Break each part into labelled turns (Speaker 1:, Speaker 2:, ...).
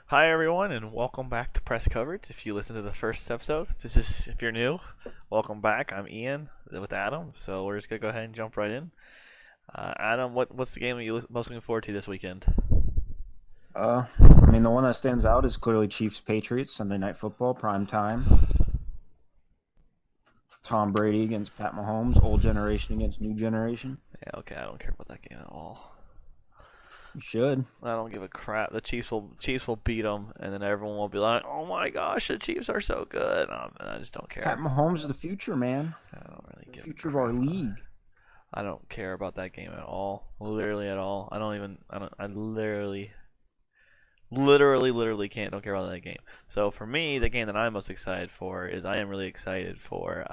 Speaker 1: Hi everyone, and welcome back to Press Coverage. If you listen to the first episode, this is if you're new, welcome back. I'm Ian with Adam, so we're just gonna go ahead and jump right in. Adam, what's the game that you most looking forward to this weekend?
Speaker 2: The one that stands out is clearly Chiefs Patriots Sunday Night Football prime time. Tom Brady against Pat Mahomes, old generation against new generation.
Speaker 1: Yeah, okay, I don't care about that game at all.
Speaker 2: You should.
Speaker 1: I don't give a crap. The Chiefs will beat them, and then everyone will be like, "Oh my gosh, the Chiefs are so good." I just don't
Speaker 2: Pat
Speaker 1: care.
Speaker 2: Mahomes is the future, man.
Speaker 1: I don't really
Speaker 2: The
Speaker 1: give a
Speaker 2: future of our
Speaker 1: crap.
Speaker 2: league.
Speaker 1: I don't care about that game at all. Literally at all. I don't even. I literally don't care about that game. So for me, the game that I'm most excited for is I am really excited for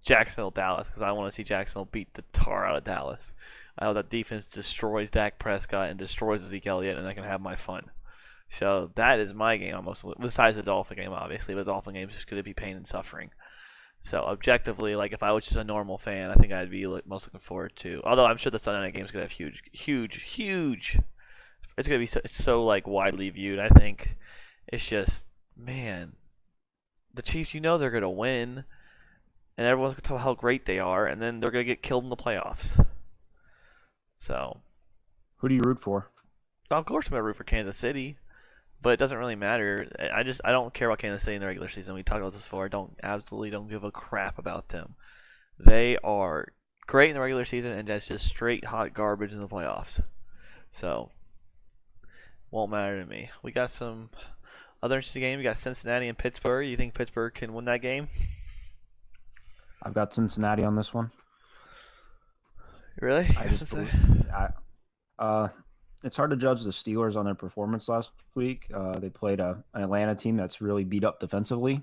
Speaker 1: Jacksonville Dallas because I want to see Jacksonville beat the tar out of Dallas. I hope that defense destroys Dak Prescott and destroys Zeke Elliott, and I can have my fun. So that is my game. Almost besides the Dolphin game, obviously, but the Dolphin game is just going to be pain and suffering. So objectively, like if I was just a normal fan, I think I'd be most looking forward to. Although I'm sure the Sunday night game is going to have huge. It's gonna be it's so like widely viewed. I think it's just man, the Chiefs. You know they're gonna win, and everyone's gonna tell how great they are, and then they're gonna get killed in the playoffs. So,
Speaker 2: Who do you root for?
Speaker 1: of course, I'm gonna root for Kansas City, but it doesn't really matter. I don't care about Kansas City in the regular season. We talked about this before. I absolutely don't give a crap about them. They are great in the regular season, and that's just straight hot garbage in the playoffs. So, won't matter to me. We got some other interesting game. We got Cincinnati and Pittsburgh. You think Pittsburgh can win that game?
Speaker 2: I've got Cincinnati on this one.
Speaker 1: Really?
Speaker 2: I just believe. Uh, it's hard to judge the Steelers on their performance last week. They played an Atlanta team that's really beat up defensively.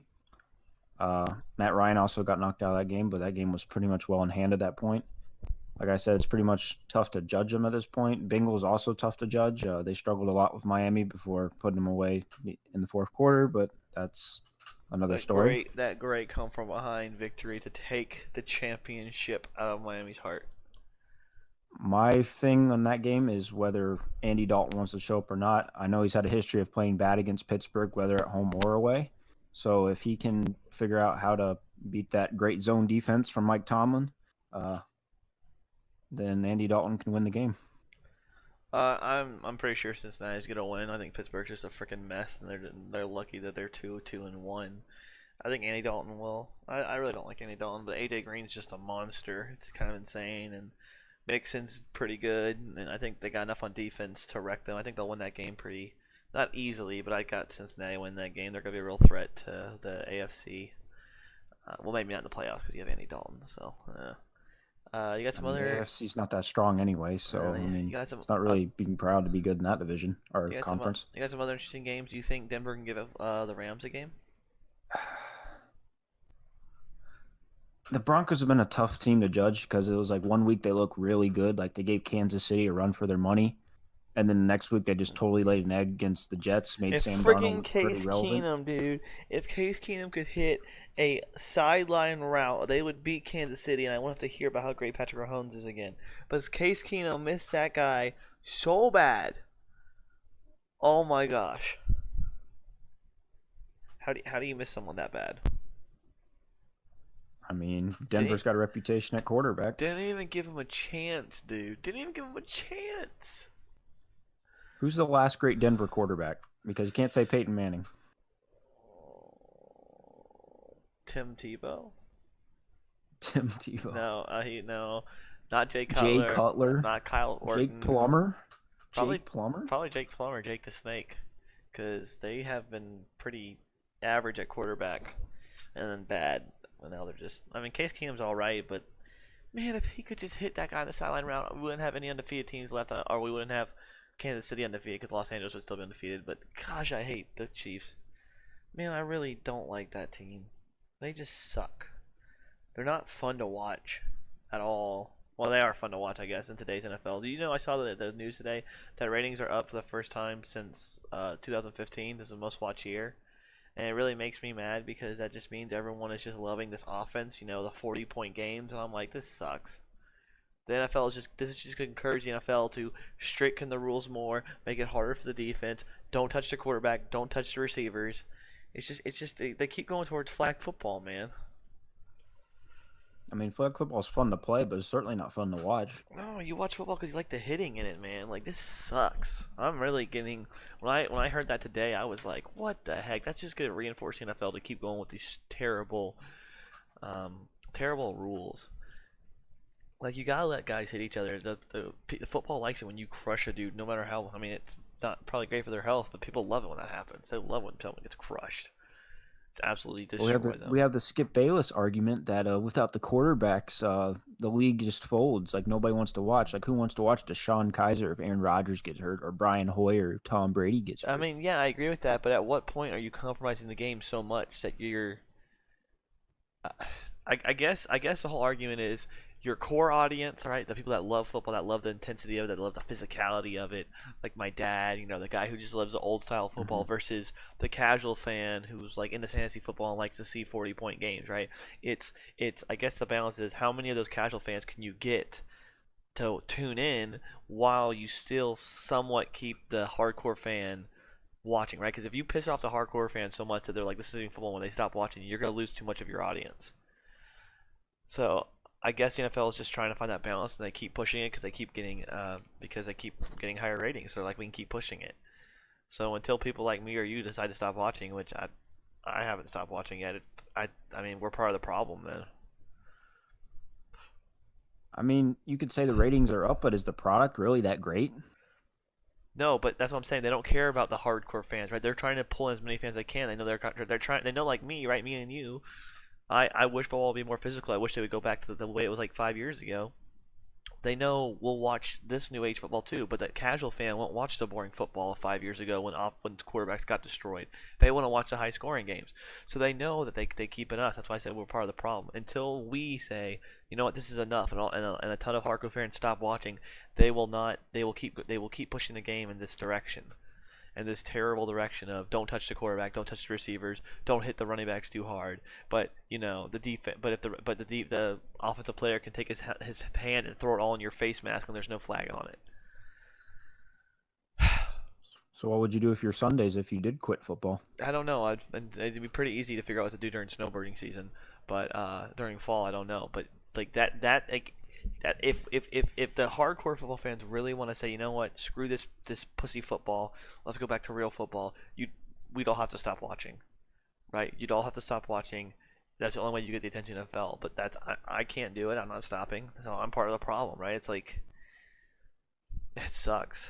Speaker 2: Matt Ryan also got knocked out of that game, but that game was pretty much well in hand at that point. Like I said, it's pretty much tough to judge them at this point. Bengals also tough to judge. They struggled a lot with Miami before putting them away in the fourth quarter, but that's another story.
Speaker 1: That great come from behind victory to take the championship out of Miami's heart.
Speaker 2: My thing on that game is whether Andy Dalton wants to show up or not. I know he's had a history of playing bad against Pittsburgh, whether at home or away. So if he can figure out how to beat that great zone defense from Mike Tomlin, then Andy Dalton can win the game.
Speaker 1: I'm pretty sure Cincinnati's gonna win. I think Pittsburgh's just a freaking mess, and they're lucky that they're 2-2-1. I think Andy Dalton will. I really don't like Andy Dalton, but AJ Green's just a monster. It's kind of insane, and Mixon's pretty good, and I think they got enough on defense to wreck them. I think they'll win that game pretty, not easily, but I got Cincinnati win that game. They're gonna be a real threat to the AFC. Well, maybe not in the playoffs because you have Andy Dalton. So, you got some
Speaker 2: The
Speaker 1: other.
Speaker 2: AFC's not that strong anyway, so
Speaker 1: You got some.
Speaker 2: it's not really being proud to be good in that division or
Speaker 1: You got
Speaker 2: conference.
Speaker 1: you got some other interesting games. Do you think Denver can give the Rams a game?
Speaker 2: The Broncos have been a tough team to judge because it was like one week they look really good, like they gave Kansas City a run for their money, and then the next week they just totally laid an egg against the Jets, made
Speaker 1: If
Speaker 2: Sam Darnold
Speaker 1: freaking
Speaker 2: look pretty
Speaker 1: Case
Speaker 2: relevant.
Speaker 1: Keenum, dude, if Case Keenum could hit a sideline route, they would beat Kansas City, and I won't have to hear about how great Patrick Mahomes is again. But Case Keenum missed that guy so bad. Oh my gosh. How do you miss someone that bad?
Speaker 2: Denver's got a reputation at quarterback.
Speaker 1: Didn't even give him a chance, dude. Didn't even give him a chance.
Speaker 2: Who's the last great Denver quarterback? Because you can't say Peyton Manning.
Speaker 1: Tim Tebow?
Speaker 2: Tim Tebow.
Speaker 1: No, not Jay
Speaker 2: Jay
Speaker 1: Cutler,
Speaker 2: Cutler.
Speaker 1: not Kyle Orton.
Speaker 2: Jake Plummer.
Speaker 1: Probably
Speaker 2: Jake Plummer.
Speaker 1: probably Jake Plummer, Jake the Snake, because they have been pretty average at quarterback, and then bad. And now they're just. I mean, Case Keenum's all right, but man, if he could just hit that guy in the sideline route, we wouldn't have any undefeated teams left, or we wouldn't have Kansas City undefeated because Los Angeles would still be undefeated. But gosh, I hate the Chiefs. Man, I really don't like that team. They just suck. They're not fun to watch at all. Well, they are fun to watch, I guess, in today's NFL. Do you know I saw the news today that ratings are up for the first time since 2015. This is the most watched year. And it really makes me mad because that just means everyone is just loving this offense, the 40-point games. And I'm like, this sucks. The NFL is just this is just going to encourage the NFL to straighten the rules more, make it harder for the defense. Don't touch the quarterback. Don't touch the receivers. It's just they keep going towards flag football, man.
Speaker 2: I mean, flag football is fun to play, but it's certainly not fun to watch.
Speaker 1: No, you watch football because you like the hitting in it, man. Like this sucks. I'm really getting when I heard that today, I was like, what the heck? That's just gonna reinforce the NFL to keep going with these terrible rules. Like you gotta let guys hit each other. The football likes it when you crush a dude, no matter how. I mean, it's not probably great for their health, but people love it when that happens. They love when someone gets crushed. It's absolutely
Speaker 2: Well,
Speaker 1: destroy them.
Speaker 2: we have the Skip Bayless argument that without the quarterbacks, the league just folds. Like nobody wants to watch. Like who wants to watch DeShone Kaiser if Aaron Rodgers gets hurt or Brian Hoyer or Tom Brady gets
Speaker 1: I
Speaker 2: hurt?
Speaker 1: mean, yeah, I agree with that, but at what point are you compromising the game so much that you're I guess the whole argument is your core audience, right? The people that love football, that love the intensity of it, that love the physicality of it, like my dad, the guy who just loves the old style football
Speaker 2: Hmm.
Speaker 1: versus the casual fan who's like into fantasy football and likes to see 40-point games, right? It's I guess the balance is how many of those casual fans can you get to tune in while you still somewhat keep the hardcore fan watching, right? Because if you piss off the hardcore fan so much that they're like, this isn't football when they stop watching, you're going to lose too much of your audience. So I guess the NFL is just trying to find that balance, and they keep pushing it because they keep getting higher ratings. So like we can keep pushing it. So until people like me or you decide to stop watching, which I haven't stopped watching yet. I mean we're part of the problem then.
Speaker 2: I mean, you could say the ratings are up, but is the product really that great?
Speaker 1: No, but that's what I'm saying. They don't care about the hardcore fans, right? They're trying to pull in as many fans as they can. They know they're trying. They know like me, right? Me and you. I wish football would be more physical. I wish they would go back to the way it was like 5 years ago. They know we'll watch this new age football too, but that casual fan won't watch the boring football of 5 years ago when quarterbacks got destroyed. They want to watch the high scoring games. So they know that they keep in us. That's why I said we're part of the problem. Until we say, you know what, this is enough, and a ton of hardcore fans stop watching, they will not. They will keep pushing the game in this direction. And this terrible direction of don't touch the quarterback, don't touch the receivers, don't hit the running backs too hard. But the defense, but the offensive player can take his hand and throw it all in your face mask when there's no flag on it.
Speaker 2: So what would you do if your Sundays if you did quit football?
Speaker 1: I don't know. It'd be pretty easy to figure out what to do during snowboarding season, but during fall I don't know. But like that if the hardcore football fans really want to say, you know what, screw this pussy football, let's go back to real football. We'd all have to stop watching, right? You'd all have to stop watching. That's the only way you get the attention of NFL. But I can't do it. I'm not stopping. So I'm part of the problem, right? It's like it sucks.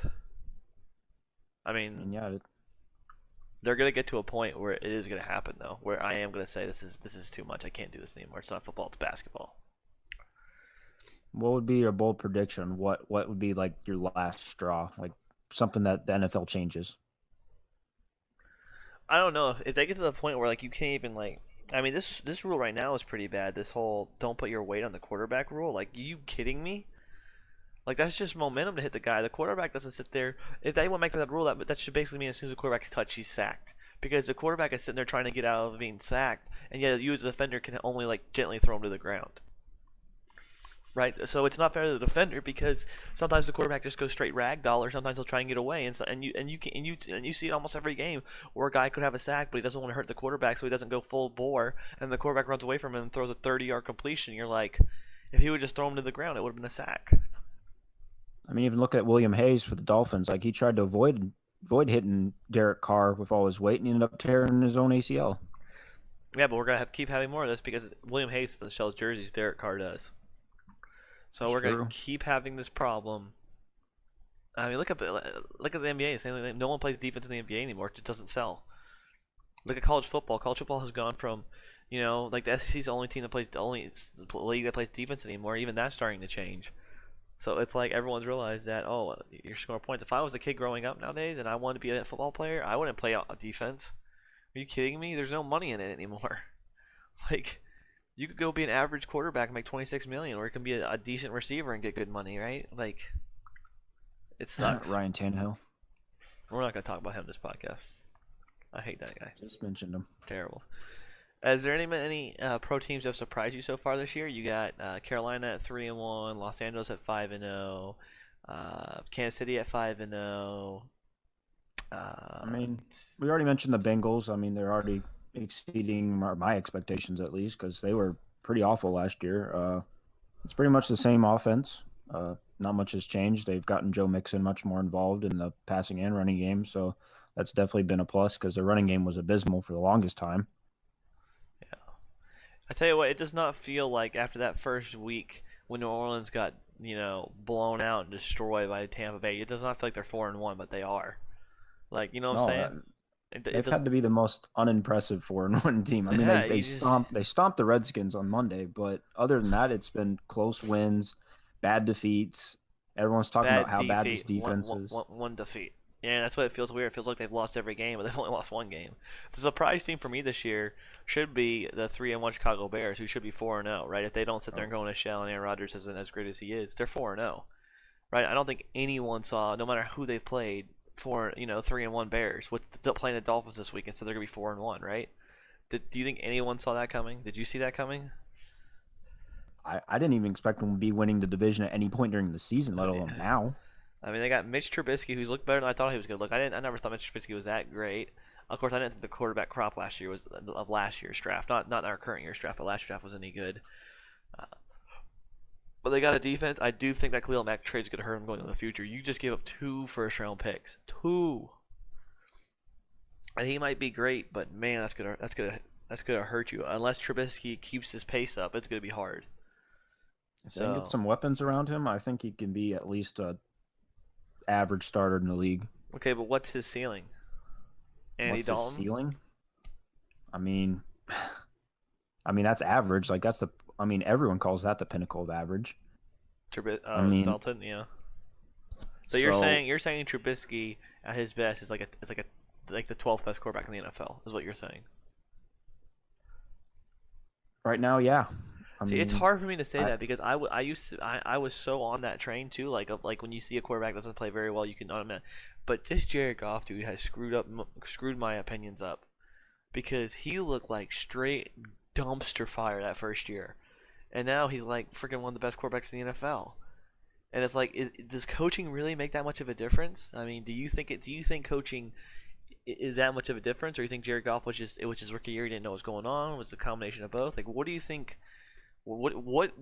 Speaker 1: I
Speaker 2: I mean,
Speaker 1: mean,
Speaker 2: yeah,
Speaker 1: they're gonna get to a point where it is gonna happen though, where I am gonna say this is too much. I can't do this anymore. It's not football. It's basketball.
Speaker 2: what would be your bold prediction? What would be like your last straw? Like something that the NFL changes?
Speaker 1: I don't know if they get to the point where like you can't even like. I mean, this rule right now is pretty bad. This whole don't put your weight on the quarterback rule. Like, you kidding me? Like that's just momentum to hit the guy. The quarterback doesn't sit there. If they want to make that rule, that should basically mean as soon as the quarterback's touched, he's sacked. Because the quarterback is sitting there trying to get out of being sacked, and yet you as a defender can only like gently throw him to the ground. Right, so it's not fair to the defender because sometimes the quarterback just goes straight ragdoll, or sometimes he'll try and get away, and you see it almost every game where a guy could have a sack, but he doesn't want to hurt the quarterback, so he doesn't go full bore, and the quarterback runs away from him and throws a 30-yard completion. You're like, if he would just throw him to the ground, it would have been a sack.
Speaker 2: I mean, even look at William Hayes for the Dolphins. Like he tried to avoid hitting Derek Carr with all his weight, and he ended up tearing his own ACL.
Speaker 1: Yeah, but we're gonna keep having more of this because William Hayes sells jerseys, Derek Carr does. So
Speaker 2: It's
Speaker 1: we're gonna
Speaker 2: true.
Speaker 1: keep having this problem. I mean, look at the NBA. No one plays defense in the NBA anymore. It just doesn't sell. Look at college football. College football has gone from, like the SEC's the only team that plays the only league that plays defense anymore. Even that's starting to change. So it's like everyone's realized that, oh, you're scoring points. If I was a kid growing up nowadays and I wanted to be a football player, I wouldn't play out defense. Are you kidding me? There's no money in it anymore. Like, you could go be an average quarterback and make 26 million, or you can be a decent receiver and get good money, right? Like, it sucks.
Speaker 2: Ryan Tannehill.
Speaker 1: We're not gonna talk about him this podcast. I hate that guy.
Speaker 2: Just mentioned him.
Speaker 1: Terrible. Has there any pro teams that have surprised you so far this year? You got Carolina at 3-1, Los Angeles at 5-0, Kansas City at 5-0.
Speaker 2: I mean, we already mentioned the Bengals. I mean, they're already exceeding my expectations at least because they were pretty awful last year. It's pretty much the same offense. Not much has changed. They've gotten Joe Mixon much more involved in the passing and running game, so that's definitely been a plus because the running game was abysmal for the longest time.
Speaker 1: Yeah. I tell you what, it does not feel like after that first week when New Orleans got, blown out and destroyed by Tampa Bay, it does not feel like they're 4-1, but they are. Like, you know what I'm
Speaker 2: No,
Speaker 1: saying? It
Speaker 2: they've
Speaker 1: does.
Speaker 2: had to be the most unimpressive 4-1 team. I mean,
Speaker 1: Yeah,
Speaker 2: they stomped the Redskins on Monday, but other than that, it's been close wins, bad defeats. Everyone's talking about
Speaker 1: bad
Speaker 2: how bad this
Speaker 1: defeat,
Speaker 2: defense is.
Speaker 1: one defeat. Yeah, that's what it feels weird. It feels like they've lost every game, but they've only lost one game. The surprise team for me this year should be the 3-1 Chicago Bears, who should be 4-0, right? If they don't sit there and go in a shell and Aaron Rodgers isn't as great as he is, they're 4-0, right? I don't think anyone saw, no matter who they played, 3-1 Bears with playing the Dolphins this weekend, so they're gonna be 4-1, right? Do you think anyone saw that coming? Did you see that coming?
Speaker 2: I didn't even expect them to be winning the division at any point during the season, let alone now.
Speaker 1: I mean, they got Mitch Trubisky, who's looked better than I thought he was going to look. I never thought Mitch Trubisky was that great. Of course, I didn't think the quarterback crop last year was of last year's draft, not our current year's draft, but last year's draft was any good. Uh, but they got a defense. I do think that Khalil Mack trade is going to hurt him going in the future. You just gave up 2 first-round picks, 2, and he might be great, but man, that's gonna hurt you unless Trubisky keeps his pace up. It's going to be hard.
Speaker 2: If they can get some weapons around him, I think he can be at least a average starter in the league.
Speaker 1: Okay, but what's his ceiling? Andy
Speaker 2: What's
Speaker 1: Dalton?
Speaker 2: his ceiling? I mean, that's average. Like everyone calls that the pinnacle of average.
Speaker 1: Dalton, yeah. So you're saying Trubisky at his best is like the 12th best quarterback in the NFL is what you're saying.
Speaker 2: Right now, yeah.
Speaker 1: See, it's hard for me to say that because I was so on that train too. Like when you see a quarterback doesn't play very well, you can but this Jared Goff dude has screwed my opinions up because he looked like straight dumpster fire that first year, and now he's like freaking one of the best quarterbacks in the NFL. And it's like, does coaching really make that much of a difference? I mean, do you think coaching is that much of a difference, or you think Jared Goff was just rookie year, he didn't know what was going on? Was it a combination of both? Like, what do you think? What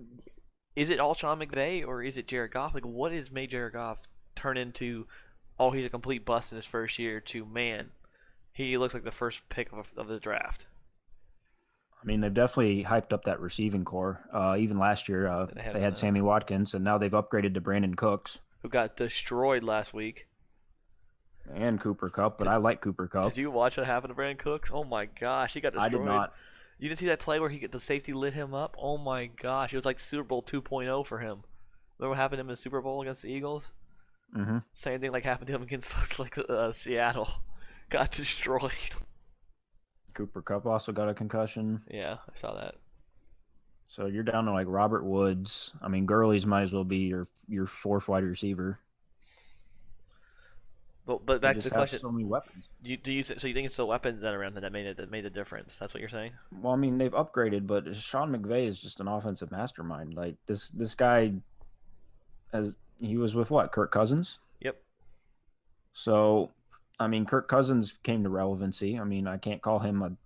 Speaker 1: is it all Sean McVay or is it Jared Goff? Like, what has made Jared Goff turn into, oh, he's a complete bust in his first year to, man, he looks like the first pick of the draft?
Speaker 2: I mean, they've definitely hyped up that receiving core. Even last year, they had Sammy Watkins, and now they've upgraded to Brandon Cooks,
Speaker 1: who got destroyed last week,
Speaker 2: and Cooper Kupp. But I like Cooper Kupp.
Speaker 1: Did you watch what happened to Brandon Cooks? Oh my gosh, he got destroyed.
Speaker 2: I did not.
Speaker 1: You didn't see that play where the safety lit him up? Oh my gosh, it was like Super Bowl 2.0 for him. Remember what happened to him in the Super Bowl against the Eagles?
Speaker 2: Mm-hmm.
Speaker 1: Same thing like happened to him against Seattle. Got destroyed.
Speaker 2: Cooper Kupp also got a concussion.
Speaker 1: Yeah, I saw that.
Speaker 2: So you're down to like Robert Woods. I mean, Gurley's might as well be your fourth wide receiver.
Speaker 1: But back to the question.
Speaker 2: So many weapons.
Speaker 1: So you think it's the weapons that around that made the difference? That's what you're saying?
Speaker 2: Well, I mean, they've upgraded, but Sean McVay is just an offensive mastermind. Like this guy, he was with what, Kirk Cousins?
Speaker 1: Yep.
Speaker 2: So, I mean, Kirk Cousins came to relevancy. I mean, I can't call him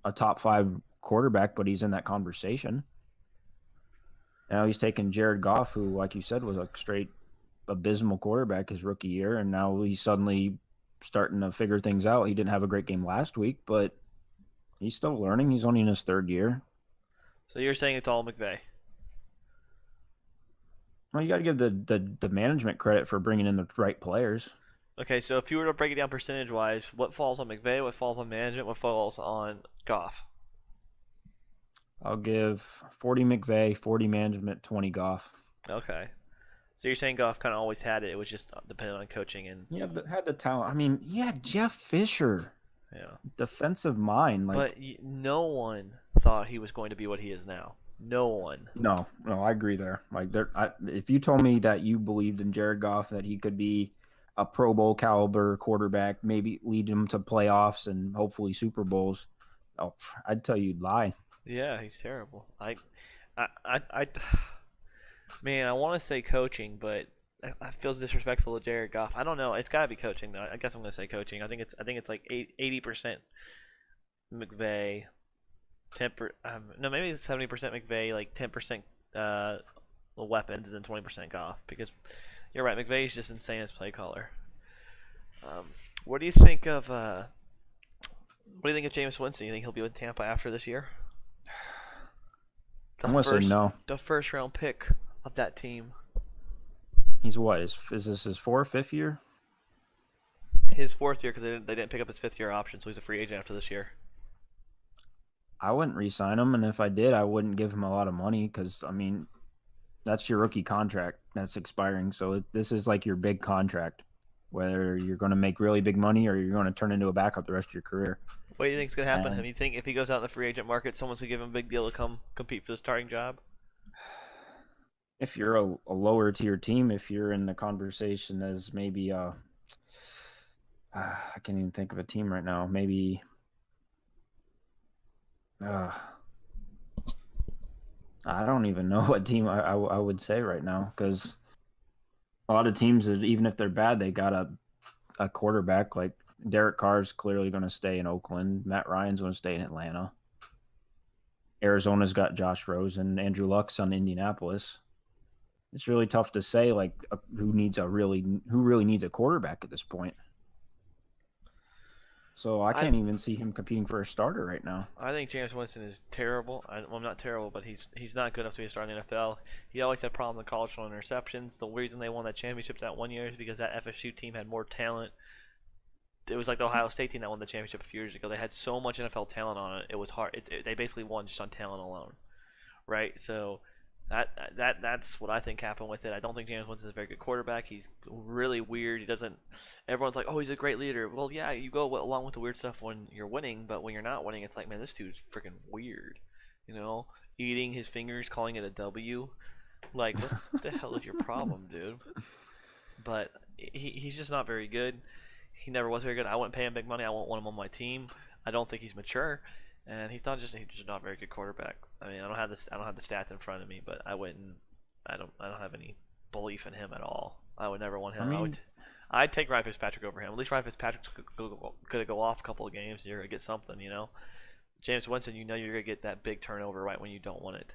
Speaker 2: a top 5 quarterback, but he's in that conversation. Now he's taken Jared Goff, who, like you said, was a straight abysmal quarterback his rookie year, and now he's suddenly starting to figure things out. He didn't have a great game last week, but he's still learning. He's only in his 3rd year.
Speaker 1: So you're saying it's all McVay?
Speaker 2: Well, you got to give the management credit for bringing in the right players.
Speaker 1: Okay, so if you were to break it down percentage-wise, what falls on McVay, what falls on management, what falls on Goff?
Speaker 2: I'll give 40 McVay, 40 management, 20 Goff.
Speaker 1: Okay. So you're saying Goff kind of always had it. It was just dependent on coaching and.
Speaker 2: Yeah, had the talent. I mean, yeah, Jeff Fisher.
Speaker 1: Yeah.
Speaker 2: Defensive mind.
Speaker 1: But no one thought he was going to be what he is now. No one.
Speaker 2: No, I agree there. Like, if you told me that you believed in Jared Goff, that he could be a Pro Bowl caliber quarterback, maybe lead him to playoffs and hopefully Super Bowls, Oh, I'd tell you would lie.
Speaker 1: Yeah, he's terrible. I man, I want to say coaching, but I feels disrespectful to Jared Goff. I don't know. It's got to be coaching though. I guess I'm gonna say coaching. I think it's like 80% McVay, 10 no, maybe it's 70% McVay, like 10% uh weapons, and then 20% Goff. Because you're right, McVay's just insane as play caller. Um, what do you think of what do you think of Jameis Winston? You think he'll be with Tampa after this year? The
Speaker 2: I'm gonna say
Speaker 1: first
Speaker 2: no.
Speaker 1: the first round pick of that team.
Speaker 2: He's what? Is this his fourth, fifth year?
Speaker 1: His fourth year because they didn't pick up his fifth year option, so he's a free agent after this year.
Speaker 2: I wouldn't re-sign him, and if I did, I wouldn't give him a lot of money because I mean, that's your rookie contract that's expiring. So this is like your big contract, whether you're going to make really big money or you're going to turn into a backup the rest of your career.
Speaker 1: What do you think's gonna happen to him?
Speaker 2: And
Speaker 1: You think if he goes out in the free agent market, someone's gonna give him a big deal to come compete for the starting job?
Speaker 2: if you're a lower tier team, if you're in the conversation as maybe I can't even think of a team right now. Maybe uh, I don't even know what team I would say right now because a lot of teams that even if they're bad, they got a quarterback like Derek Carr's clearly going to stay in Oakland. Matt Ryan's going to stay in Atlanta. Arizona's got Josh Rosen, Andrew Luck's on Indianapolis. It's really tough to say like who really needs a quarterback at this point. So I
Speaker 1: I
Speaker 2: can't even see him competing for a starter right now.
Speaker 1: I think James Winston is terrible. Well, not terrible, but he's not good enough to be a starter in the NFL. He always had problems in college on interceptions. The reason they won that championship that one year is because that FSU team had more talent. It was like the Ohio State team that won the championship a few years ago. They had so much NFL talent on it. It was hard. They basically won just on talent alone, right? So that's what I think happened with it. I don't think James Winston is a very good quarterback. He's really weird. He doesn't. Everyone's like, oh, he's a great leader. Well, yeah, you go along with the weird stuff when you're winning, but when you're not winning, it's like, man, this dude's freaking weird. You know, eating his fingers, calling it a W. Like, what the hell is your problem, dude? But he's just not very good. He never was very good. I wouldn't pay him big money. I won't want him on my team. I don't think he's mature, and he's just not a very good quarterback. I mean, I don't have the stats in front of me, but I don't have any belief in him at all. I would never want
Speaker 2: I
Speaker 1: him.
Speaker 2: mean,
Speaker 1: I'd take Ryan Fitzpatrick over him. At least Ryan Fitzpatrick's could go off a couple of games. You're gonna get something, you know. James Winston, you know you're gonna get that big turnover right when you don't want it.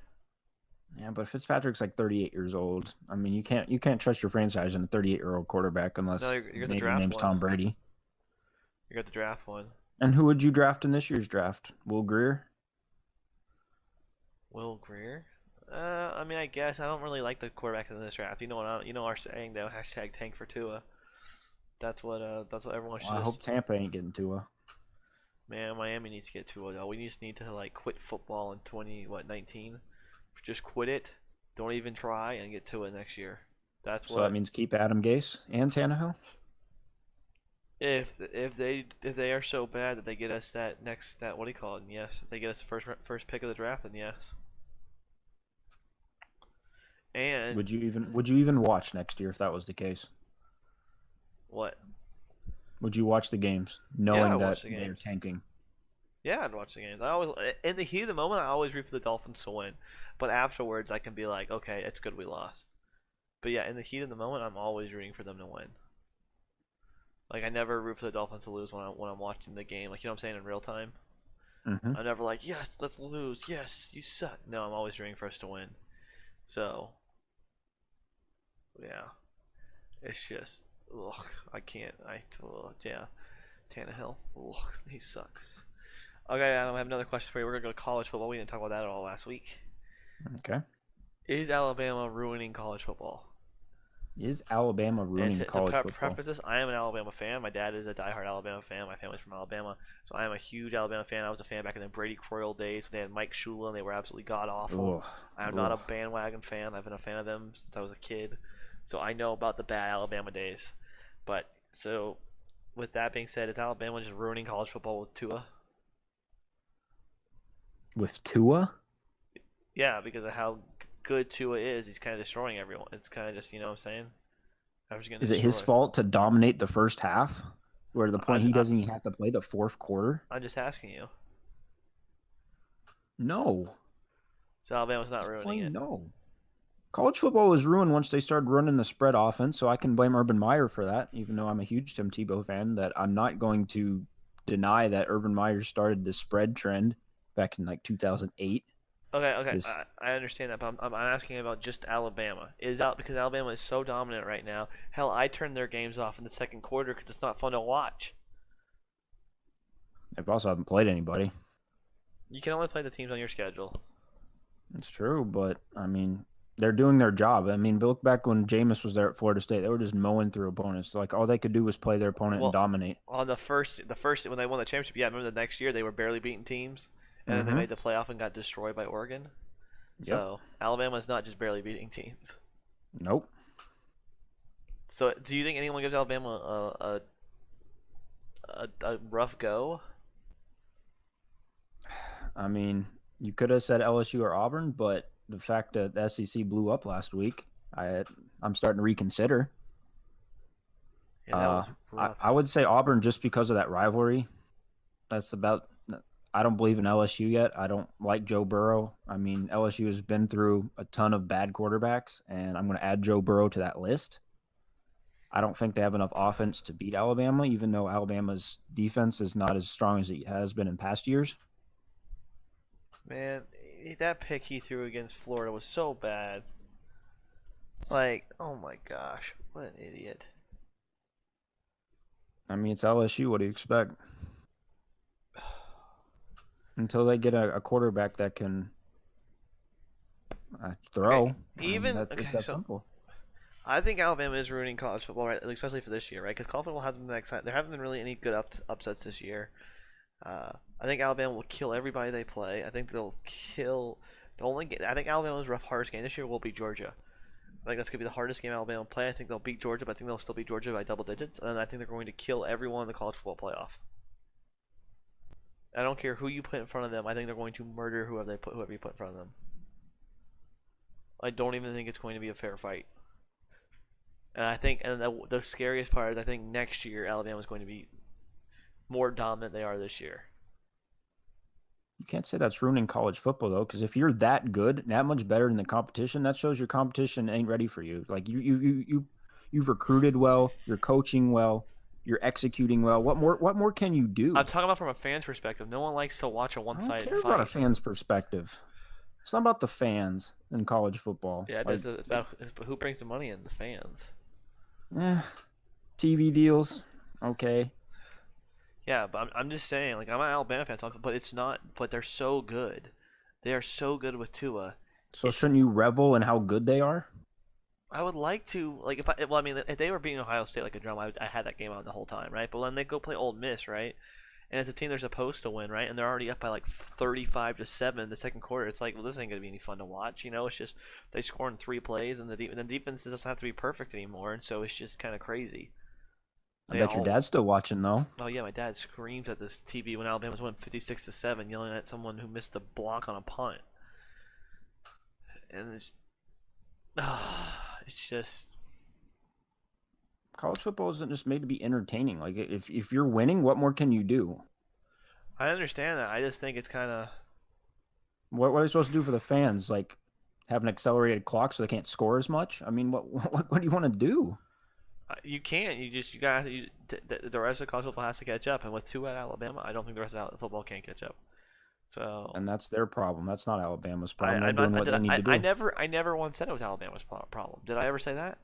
Speaker 2: yeah, but Fitzpatrick's like 38 years old. I mean, you can't trust your franchise in a 38-year-old quarterback
Speaker 1: No,
Speaker 2: unless
Speaker 1: you're the
Speaker 2: maybe your
Speaker 1: draft
Speaker 2: name's
Speaker 1: one.
Speaker 2: Tom Brady.
Speaker 1: You got the draft one.
Speaker 2: And who would you draft in this year's draft? Will Greer?
Speaker 1: Will Greer. I mean, I guess I don't really like the quarterback in this draft. You know our saying though, hashtag tank for Tua. That's what everyone
Speaker 2: Well,
Speaker 1: should
Speaker 2: I
Speaker 1: just.
Speaker 2: hope Tampa ain't getting Tua.
Speaker 1: Man, Miami needs to get Tua though. We just need to like quit football in 19. Just quit it. Don't even try and get Tua next year. That's
Speaker 2: So that
Speaker 1: what.
Speaker 2: means keep Adam Gase and Tannehill.
Speaker 1: If they are so bad that they get us that what do you call it? Yes, if they get us the first pick of the draft, then yes. And
Speaker 2: Would you even watch next year if that was the case?
Speaker 1: what?
Speaker 2: Would you watch the games
Speaker 1: Yeah, I
Speaker 2: knowing that
Speaker 1: watch the
Speaker 2: they're
Speaker 1: games.
Speaker 2: tanking?
Speaker 1: Yeah, I'd watch the games. I always, in the heat of the moment, I always root for the Dolphins to win. But afterwards, I can be like, okay, it's good we lost. But yeah, in the heat of the moment, I'm always rooting for them to win. Like I never root for the Dolphins to lose when I'm watching the game. Like you know what I'm saying in real time.
Speaker 2: Hmm.
Speaker 1: I'm never like, yes, let's lose. Yes, you suck. No, I'm always rooting for us to win. So yeah, it's just, ugh, I can't. Yeah, Tannehill. Ugh, he sucks. Okay, Adam, I have another question for you. We're gonna go to college football. We didn't talk about that at all last week.
Speaker 2: Okay.
Speaker 1: Is Alabama ruining college football?
Speaker 2: Is Alabama
Speaker 1: And
Speaker 2: ruining
Speaker 1: to
Speaker 2: college football?
Speaker 1: preface this, I am an Alabama fan. My dad is a diehard Alabama fan. My family's from Alabama, so I am a huge Alabama fan. I was a fan back in the Brady Croyle days. They had Mike Shula, and they were absolutely god awful.
Speaker 2: Ugh,
Speaker 1: I am not a
Speaker 2: ugh.
Speaker 1: bandwagon fan. I've been a fan of them since I was a kid, so I know about the bad Alabama days. But so, with that being said, is Alabama just ruining college football with Tua?
Speaker 2: With Tua?
Speaker 1: Yeah, because of how good Tua is, he's kind of destroying everyone. It's kind of just, you know what I'm saying? I'm just getting
Speaker 2: Is it his
Speaker 1: destroyed.
Speaker 2: fault to dominate the first half, where to the
Speaker 1: I,
Speaker 2: point he
Speaker 1: I,
Speaker 2: doesn't even have to play the fourth quarter?
Speaker 1: I'm just asking you.
Speaker 2: No.
Speaker 1: So Alabama's not ruining
Speaker 2: Plain
Speaker 1: it.
Speaker 2: no. College football was ruined once they started running the spread offense, so I can blame Urban Meyer for that, even though I'm a huge Tim Tebow fan, that I'm not going to deny that Urban Meyer started the spread trend back in like 2008.
Speaker 1: Okay, okay,
Speaker 2: This
Speaker 1: I understand that, but I'm asking about just Alabama. Is out because Alabama is so dominant right now. Hell, I turned their games off in the second quarter because it's not fun to watch.
Speaker 2: I've also haven't played anybody.
Speaker 1: You can only play the teams on your schedule.
Speaker 2: It's true, but I mean, they're doing their job. I mean, look back when Jameis was there at Florida State, they were just mowing through opponents. Like all they could do was play their opponent and
Speaker 1: Well,
Speaker 2: dominate.
Speaker 1: on the first when they won the championship, yeah, I remember the next year they were barely beating teams, and then they
Speaker 2: Mm-hmm.
Speaker 1: made the playoff and got destroyed by Oregon.
Speaker 2: Yep.
Speaker 1: So Alabama is not just barely beating teams.
Speaker 2: Nope.
Speaker 1: So do you think anyone gives Alabama a rough go?
Speaker 2: I mean, you could have said LSU or Auburn, but the fact that the SEC blew up last week, I'm starting to reconsider.
Speaker 1: Yeah, that was
Speaker 2: I,
Speaker 1: rough.
Speaker 2: I would say Auburn just because of that rivalry. That's about. I don't believe in LSU yet. I don't like Joe Burrow. I mean, LSU has been through a ton of bad quarterbacks, and I'm going to add Joe Burrow to that list. I don't think they have enough offense to beat Alabama, even though Alabama's defense is not as strong as it has been in past years.
Speaker 1: Man, that pick he threw against Florida was so bad. Like, oh my gosh, what an idiot.
Speaker 2: I mean, it's LSU. What do you expect? Until they get a quarterback that can
Speaker 1: Okay,
Speaker 2: throw, I mean, it's
Speaker 1: okay,
Speaker 2: that
Speaker 1: so
Speaker 2: simple.
Speaker 1: I think Alabama is ruining college football, right? Especially for this year, right? Because college football hasn't been that exciting. There haven't been really any good upsets this year. I think Alabama will kill everybody they play. I think they'll kill the only. I think Alabama's hardest game this year will be Georgia. I think that's gonna be the hardest game Alabama will play. I think they'll beat Georgia, but I think they'll still beat Georgia by double digits. And I think they're going to kill everyone in the college football playoff. I don't care who you put in front of them. I think they're going to murder whoever you put in front of them. I don't even think it's going to be a fair fight. And I think, and the scariest part is, I think next year Alabama is going to be more dominant than they are this year.
Speaker 2: You can't say that's ruining college football though, because if you're that good, that much better than the competition, that shows your competition ain't ready for you. Like you've recruited well, you're coaching well, you're executing well. What more can you
Speaker 1: I'm
Speaker 2: do?
Speaker 1: talking about from a fan's perspective. No one likes to watch a
Speaker 2: I don't
Speaker 1: one-sided
Speaker 2: care about a
Speaker 1: fight.
Speaker 2: fan's perspective. It's not about the fans in college football.
Speaker 1: Yeah,
Speaker 2: Like,
Speaker 1: but who brings the money in? The fans.
Speaker 2: eh, TV deals, okay.
Speaker 1: Yeah, but I'm just saying, like I'm an Alabama fan, but it's not. But they're so good. They are so good with Tua.
Speaker 2: So
Speaker 1: It's
Speaker 2: shouldn't you revel in how good they are?
Speaker 1: I would like to like if I well I mean if they were beating Ohio State like a drum, I had that game on the whole time, right? But when they go play Ole Miss, right? And it's a team they're supposed to win, right? And they're already up by like 35-7 in the second quarter. It's like, well, this ain't gonna be any fun to watch, you know? It's just they score in 3 plays, and the defense doesn't have to be perfect anymore, and so it's just kind of crazy.
Speaker 2: I
Speaker 1: They
Speaker 2: bet your
Speaker 1: all,
Speaker 2: dad's still watching though.
Speaker 1: oh yeah, my dad screams at this TV when Alabama's won 56-7, yelling at someone who missed the block on a punt, and it's just
Speaker 2: College football isn't just made to be entertaining. Like if you're winning, what more can you do?
Speaker 1: I understand that. I just think it's kind of
Speaker 2: What are you supposed to do for the fans? Like have an accelerated clock so they can't score as much? I mean, what do you want to do?
Speaker 1: you can't. You got the rest of college football has to catch up, and with two at Alabama, I don't think the rest of football can catch up. So
Speaker 2: And that's their problem. That's not Alabama's
Speaker 1: I
Speaker 2: problem. They're
Speaker 1: I'm not
Speaker 2: doing what
Speaker 1: did
Speaker 2: they need to do.
Speaker 1: I never once said it was Alabama's problem. Did I ever say that?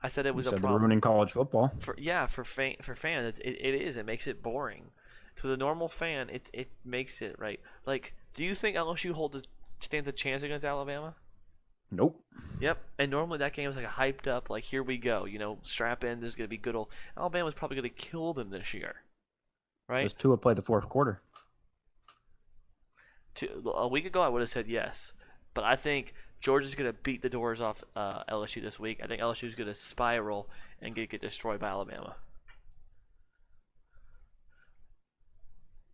Speaker 1: I said it
Speaker 2: You
Speaker 1: was a
Speaker 2: said they're
Speaker 1: problem
Speaker 2: ruining college football.
Speaker 1: for yeah for fans. It is. It makes it boring. To the normal fan, it makes it right. Like, do you think LSU stands a chance against Alabama?
Speaker 2: Nope.
Speaker 1: Yep. And normally that game is like a hyped up, like here we go, strap in. This is gonna be good old. Alabama's probably gonna kill them this year, right?
Speaker 2: Does Tua play the fourth quarter?
Speaker 1: A week ago, I would have said yes, but I think Georgia's gonna beat the doors off LSU this week. I think LSU's gonna spiral and get destroyed by Alabama.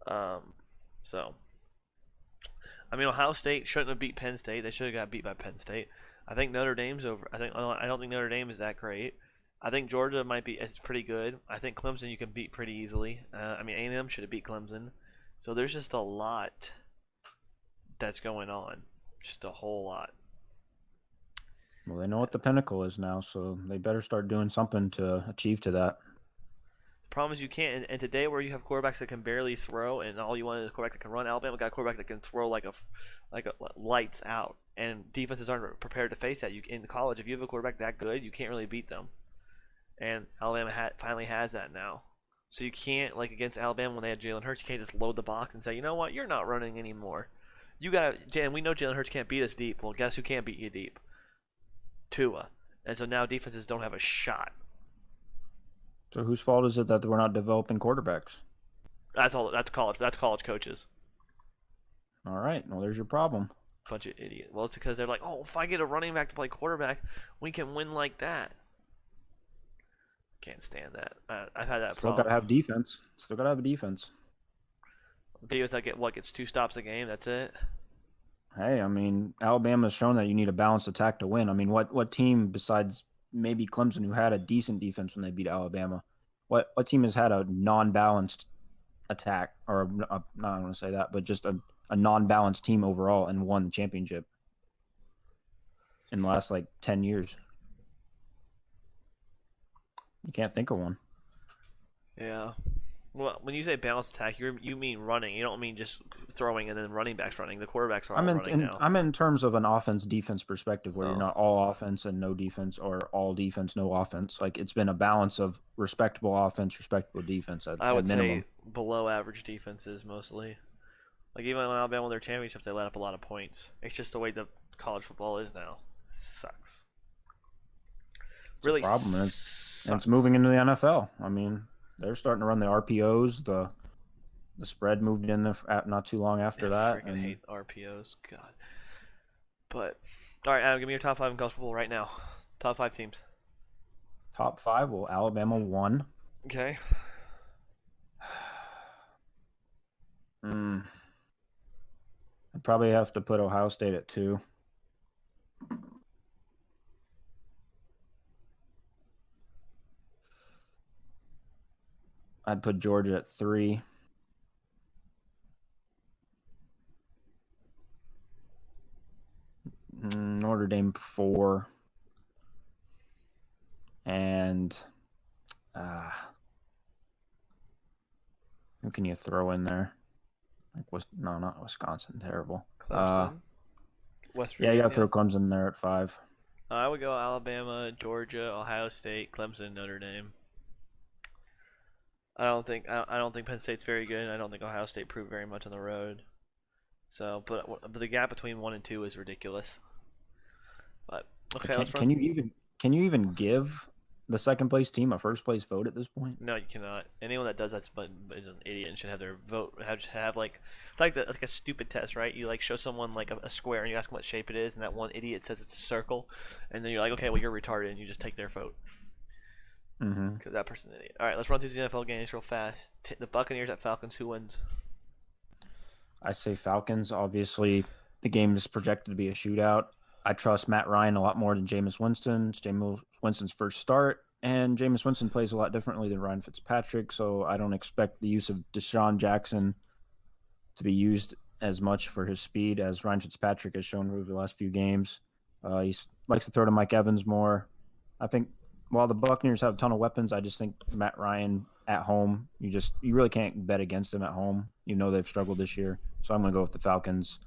Speaker 1: Um, so I mean, Ohio State shouldn't have beat Penn State. They should have got beat by Penn State. I think Notre Dame's over. I don't think Notre Dame is that great. I think Georgia might be. It's pretty good. I think Clemson you can beat pretty easily. I mean, A&M should have beat Clemson. So there's just a lot that's going on. Just a whole lot.
Speaker 2: Well, they know what the pinnacle is now, so they better start doing something to achieve to that.
Speaker 1: The problem is you can't. And today, where you have quarterbacks that can barely throw, and all you want is a quarterback that can run. Alabama got a quarterback that can throw like a lights out, and defenses aren't prepared to face that. You in college, if you have a quarterback that good, you can't really beat them. And Alabama finally has that now. So you can't, like against Alabama when they had Jalen Hurts, you can't just load the box and say, you know what, you're not running anymore. You got to, and we know Jalen Hurts can't beat us deep. Well, guess who can't beat you deep? Tua. And so now defenses don't have a shot.
Speaker 2: So whose fault is it that we're not developing quarterbacks?
Speaker 1: That's all. That's college. That's college coaches.
Speaker 2: All right, well, there's your problem.
Speaker 1: Bunch of idiots. Well, it's because they're like, oh, if I get a running back to play quarterback, we can win like that. Can't stand that. I've had that
Speaker 2: Still
Speaker 1: problem.
Speaker 2: got to have defense. Still got to have a defense.
Speaker 1: Defense, I get what gets 2 stops a game. That's it.
Speaker 2: Hey, I mean, Alabama's shown that you need a balanced attack to win. I mean, what team besides maybe Clemson, who had a decent defense when they beat Alabama, what team has had a non-balanced attack, or not? I don't want to say that, but just a non-balanced team overall and won the championship in the last like 10 years? You can't think of one.
Speaker 1: Yeah. Well, when you say balanced attack, you mean running. You don't mean just throwing and then running backs running. The quarterbacks are all running now.
Speaker 2: I'm in terms of an offense-defense perspective, where
Speaker 1: Oh.
Speaker 2: you're not all offense and no defense, or all defense, no offense. Like, it's been a balance of respectable offense, respectable defense at
Speaker 1: I would
Speaker 2: minimum.
Speaker 1: say below average defenses mostly. Like even when Alabama won their championship, they let up a lot of points. It's just the way the college football is now. It sucks.
Speaker 2: It's
Speaker 1: Really
Speaker 2: a problem, and
Speaker 1: sucks.
Speaker 2: it's moving into the NFL. I mean, they're starting to run the RPOs. The spread moved in not too long after that.
Speaker 1: I freaking hate RPOs. God. But all right, Adam, give me your top 5 in college football right now. Top 5 teams.
Speaker 2: Top 5. Well, Alabama 1.
Speaker 1: Okay.
Speaker 2: I'd probably have to put Ohio State at 2. I'd put Georgia at 3. Notre Dame 4. And who can you throw in there? Like, no, not Wisconsin. Terrible.
Speaker 1: Clemson. West
Speaker 2: Yeah,
Speaker 1: Virginia.
Speaker 2: you got to throw Clemson there at 5.
Speaker 1: I would go Alabama, Georgia, Ohio State, Clemson, Notre Dame. I don't think Penn State's very good. I don't think Ohio State proved very much on the road. So, but the gap between 1 and 2 is ridiculous. But okay,
Speaker 2: Can you even give the second place team a first place vote at this point?
Speaker 1: No, you cannot. Anyone that does that's is an idiot and should have their vote have like a stupid test, right? You like show someone like a square and you ask them what shape it is, and that one idiot says it's a circle, and then you're like, okay, well you're retarded, and you just take their vote. Because that person's an idiot. All right, let's run through the NFL games real fast. The Buccaneers at Falcons. Who wins?
Speaker 2: I say Falcons. Obviously, the game is projected to be a shootout. I trust Matt Ryan a lot more than Jameis Winston. It's Jameis Winston's first start, and Jameis Winston plays a lot differently than Ryan Fitzpatrick, so I don't expect the use of Deshaun Jackson to be used as much for his speed as Ryan Fitzpatrick has shown over the last few games. He likes to throw to Mike Evans more. I think while the Buccaneers have a ton of weapons, I just think Matt Ryan at home, you really can't bet against him at home. You know they've struggled this year. So I'm going to go with the Falcons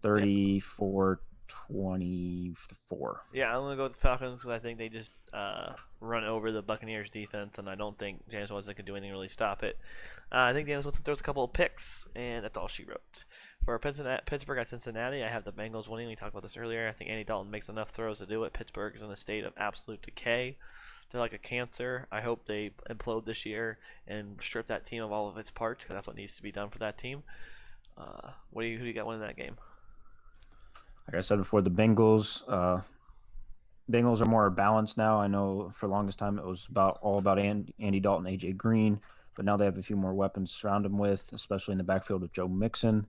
Speaker 2: 34-24.
Speaker 1: Yeah, I'm gonna go with the Falcons because I think they just run over the Buccaneers defense, and I don't think James Winston can do anything to really stop it. I think James Winston throws a couple of picks, and that's all she wrote. For Pittsburgh at Cincinnati, I have the Bengals winning. We talked about this earlier. I think Andy Dalton makes enough throws to do it. Pittsburgh is in a state of absolute decay. They're like a cancer. I hope they implode this year and strip that team of all of its parts, because that's what needs to be done for that team. Who do you got winning that game?
Speaker 2: Like I said before, the Bengals. Bengals are more balanced now. I know for the longest time it was all about Andy Dalton, AJ Green, but now they have a few more weapons to surround him with, especially in the backfield with Joe Mixon.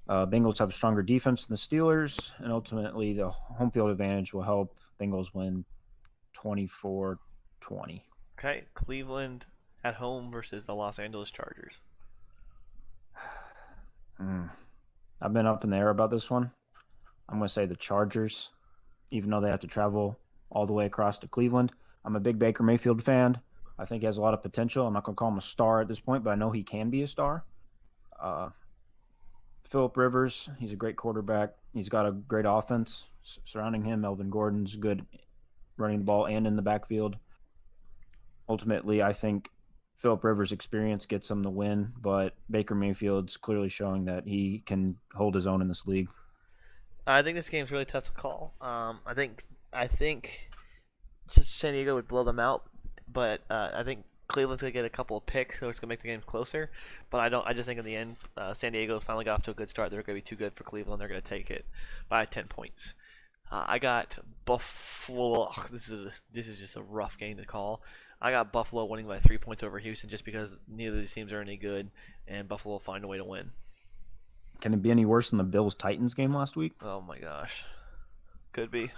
Speaker 2: Bengals have a stronger defense than the Steelers, and ultimately the home field advantage will help Bengals win 24-20.
Speaker 1: Okay, Cleveland at home versus the Los Angeles Chargers.
Speaker 2: I've been up in the air about this one. I'm going to say the Chargers, even though they have to travel all the way across to Cleveland. I'm a big Baker Mayfield fan. I think he has a lot of potential. I'm not going to call him a star at this point, but I know he can be a star. Uh, Philip Rivers, he's a great quarterback. He's got a great offense surrounding him. Melvin Gordon's good running the ball and in the backfield. Ultimately, I think Philip Rivers' experience gets him the win, but Baker Mayfield's clearly showing that he can hold his own in this league.
Speaker 1: I think this game's really tough to call. I think San Diego would blow them out, but I think Cleveland's gonna get a couple of picks, so it's gonna make the game closer. But I don't. I just think in the end, San Diego finally got off to a good start. They're gonna be too good for Cleveland. They're gonna take it by 10 points. I got Buffalo. This is just a rough game to call. I got Buffalo winning by 3 points over Houston just because neither of these teams are any good, and Buffalo will find a way to win.
Speaker 2: Can it be any worse than the Bills Titans game last week?
Speaker 1: Oh my gosh, could be.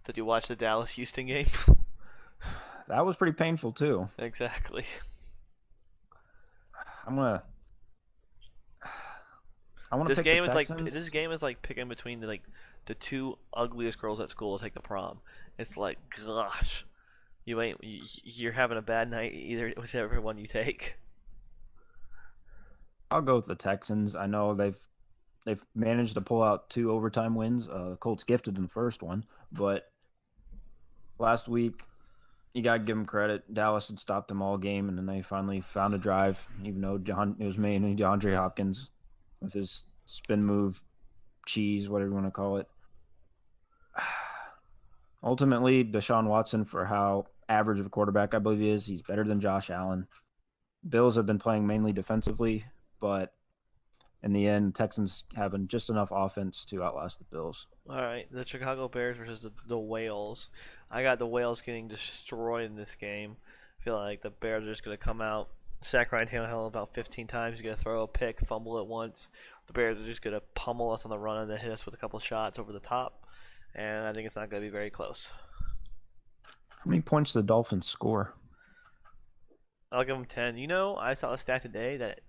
Speaker 1: Did you watch the Dallas Houston game?
Speaker 2: That was pretty painful too.
Speaker 1: Exactly.
Speaker 2: I'm gonna. I want to pick the Texans.
Speaker 1: This game is like picking between the two ugliest girls at school to take the prom. It's like, gosh, you're having a bad night either whichever one you take.
Speaker 2: I'll go with the Texans. I know they've managed to pull out 2 overtime wins. The Colts gifted in the first one, but last week you gotta give them credit. Dallas had stopped them all game, and then they finally found a drive. Even though it was mainly DeAndre Hopkins with his spin move, cheese, whatever you want to call it. Ultimately, Deshaun Watson, for how average of a quarterback I believe he is, he's better than Josh Allen. Bills have been playing mainly defensively, but in the end, Texans having just enough offense to outlast the Bills.
Speaker 1: All right, the Chicago Bears versus the Whales. I got the Whales getting destroyed in this game. I feel like the Bears are just going to come out, sack Ryan Tannehill about 15 times. He's going to throw a pick, fumble it once. The Bears are just going to pummel us on the run and then hit us with a couple shots over the top. And I think it's not going to be very close.
Speaker 2: How many points did the Dolphins score?
Speaker 1: I'll give them 10. You know, I saw a stat today that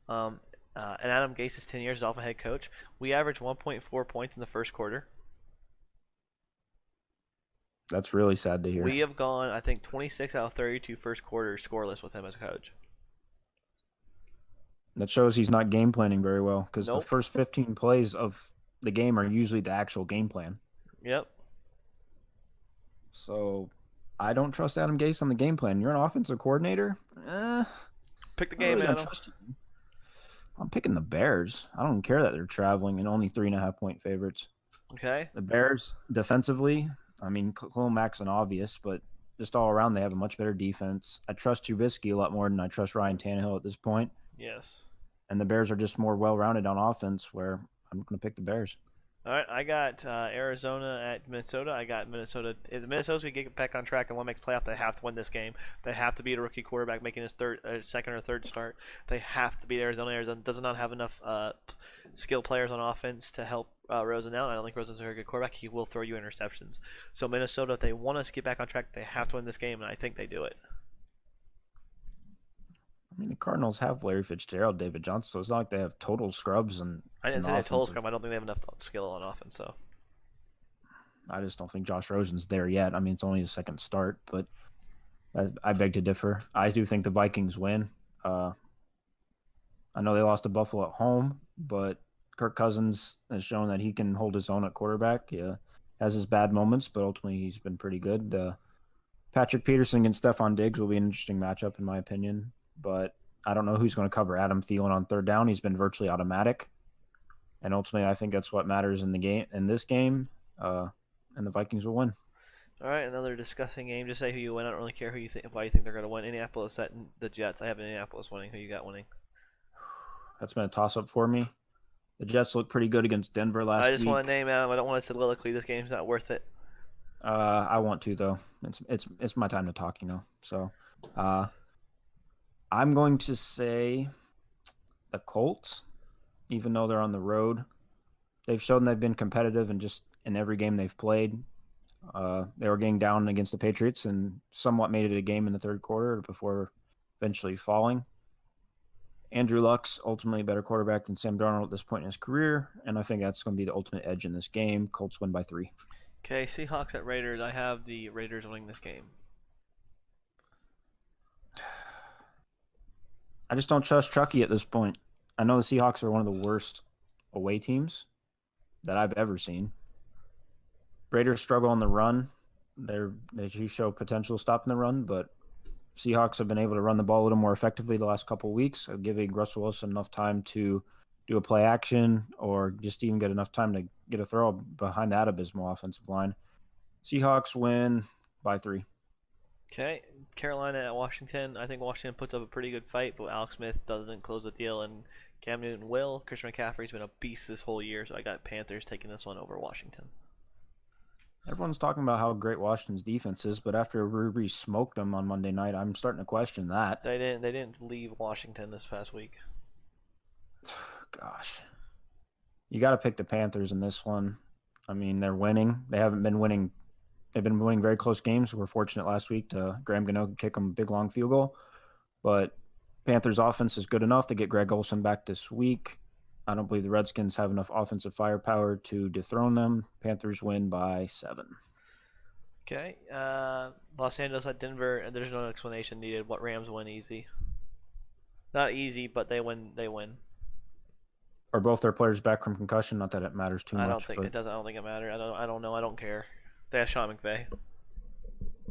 Speaker 1: in Adam Gase's 10 years as Dolphin head coach, we averaged 1.4 points in the first quarter.
Speaker 2: That's really sad to hear.
Speaker 1: We have gone, I think, 26 out of 32 first quarters scoreless with him as coach.
Speaker 2: That shows he's not game planning very well because
Speaker 1: Nope.
Speaker 2: the first 15 plays of the game are usually the actual game plan.
Speaker 1: Yep.
Speaker 2: So I don't trust Adam Gase on the game plan. You're an offensive coordinator?
Speaker 1: Pick the
Speaker 2: I
Speaker 1: game,
Speaker 2: really don't
Speaker 1: Adam.
Speaker 2: trust you. I'm picking the Bears. I don't care that they're traveling and only 3.5-point favorites.
Speaker 1: Okay.
Speaker 2: The Bears, defensively, I mean, Khalil Mack's an obvious, but just all around, they have a much better defense. I trust Trubisky a lot more than I trust Ryan Tannehill at this point.
Speaker 1: Yes.
Speaker 2: And the Bears are just more well-rounded on offense, where I'm going to pick the Bears.
Speaker 1: All right, I got Arizona at Minnesota. I got Minnesota. If Minnesota's gonna get back on track and want to make the playoff, they have to win this game. They have to beat a rookie quarterback making his second or third start. They have to beat Arizona. Arizona does not have enough skilled players on offense to help Rosen out. I don't think Rosen's a very good quarterback. He will throw you interceptions. So Minnesota, if they want us to get back on track, they have to win this game, and I think they do it.
Speaker 2: I mean, the Cardinals have Larry Fitzgerald, David Johnson, so it's not like they have total scrubs.
Speaker 1: I didn't say they have total scrum. I don't think they have enough skill on offense. So
Speaker 2: I just don't think Josh Rosen's there yet. I mean, it's only his second start, but I beg to differ. I do think the Vikings win. I know they lost to Buffalo at home, but Kirk Cousins has shown that he can hold his own at quarterback. Yeah, has his bad moments, but ultimately he's been pretty good. Patrick Peterson against Stephon Diggs will be an interesting matchup, in my opinion. But I don't know who's going to cover Adam Thielen on third down. He's been virtually automatic, and ultimately, I think that's what matters in the game. In this game, and the Vikings will win.
Speaker 1: all right, another disgusting game. Just say who you win. I don't really care who you think, why you think they're going to win. Indianapolis at the Jets. I have Indianapolis winning. Who you got winning?
Speaker 2: That's been a toss-up for me. The Jets looked pretty good against Denver last week.
Speaker 1: I just want to name Adam. I don't want to soliloquy. This game's not worth it.
Speaker 2: I want to though. It's my time to talk, you know. So, I'm going to say the Colts, even though they're on the road. They've shown they've been competitive and just in every game they've played. They were getting down against the Patriots and somewhat made it a game in the third quarter before eventually falling. Andrew Luck's ultimately a better quarterback than Sam Darnold at this point in his career, and I think that's going to be the ultimate edge in this game. Colts win by 3.
Speaker 1: Okay, Seahawks at Raiders. I have the Raiders winning this game.
Speaker 2: I just don't trust Chucky at this point. I know the Seahawks are one of the worst away teams that I've ever seen. Raiders struggle on the run. They do show potential stopping the run, but Seahawks have been able to run the ball a little more effectively the last couple of weeks, giving Russell Wilson enough time to do a play action or just even get enough time to get a throw behind that abysmal offensive line. Seahawks win by 3.
Speaker 1: Okay, Carolina at Washington. I think Washington puts up a pretty good fight, but Alex Smith doesn't close the deal, and Cam Newton will. Christian McCaffrey's been a beast this whole year, so I got Panthers taking this one over Washington.
Speaker 2: Everyone's talking about how great Washington's defense is, but after Ruby smoked them on Monday night, I'm starting to question that.
Speaker 1: They didn't leave Washington this past week.
Speaker 2: Gosh. You got to pick the Panthers in this one. I mean, they're winning. They haven't been winning. They've been winning very close games. We're fortunate last week to Graham Gano kick them a big long field goal. But Panthers offense is good enough to get Greg Olsen back this week. I don't believe the Redskins have enough offensive firepower to dethrone them. Panthers win by 7.
Speaker 1: Okay, Los Angeles at Denver, and there's no explanation needed. What Rams win easy? Not easy, but they win. They win.
Speaker 2: Are both their players back from concussion? Not that it matters too much.
Speaker 1: I don't think it does. I don't think it matters. I don't know. I don't care. They have Sean McVay.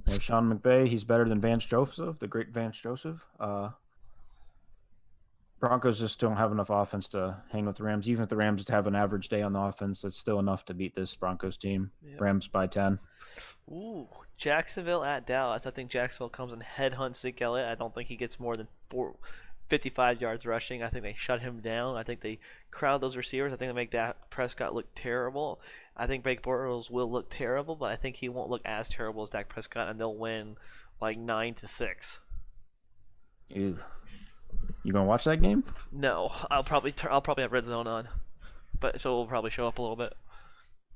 Speaker 2: They have Sean McVay. He's better than Vance Joseph, the great Vance Joseph. Broncos just don't have enough offense to hang with the Rams. Even if the Rams have an average day on the offense, that's still enough to beat this Broncos team. Yep. Rams by 10.
Speaker 1: Ooh, Jacksonville at Dallas. I think Jacksonville comes and headhunts Zeke Elliott. I don't think he gets more than 55 yards rushing. I think they shut him down. I think they crowd those receivers. I think they make Dak Prescott look terrible. I think Blake Bortles will look terrible, but I think he won't look as terrible as Dak Prescott, and they'll win like 9-6.
Speaker 2: Ew. You gonna watch that game?
Speaker 1: No, I'll probably have Red Zone on, but so we'll probably show up a little bit.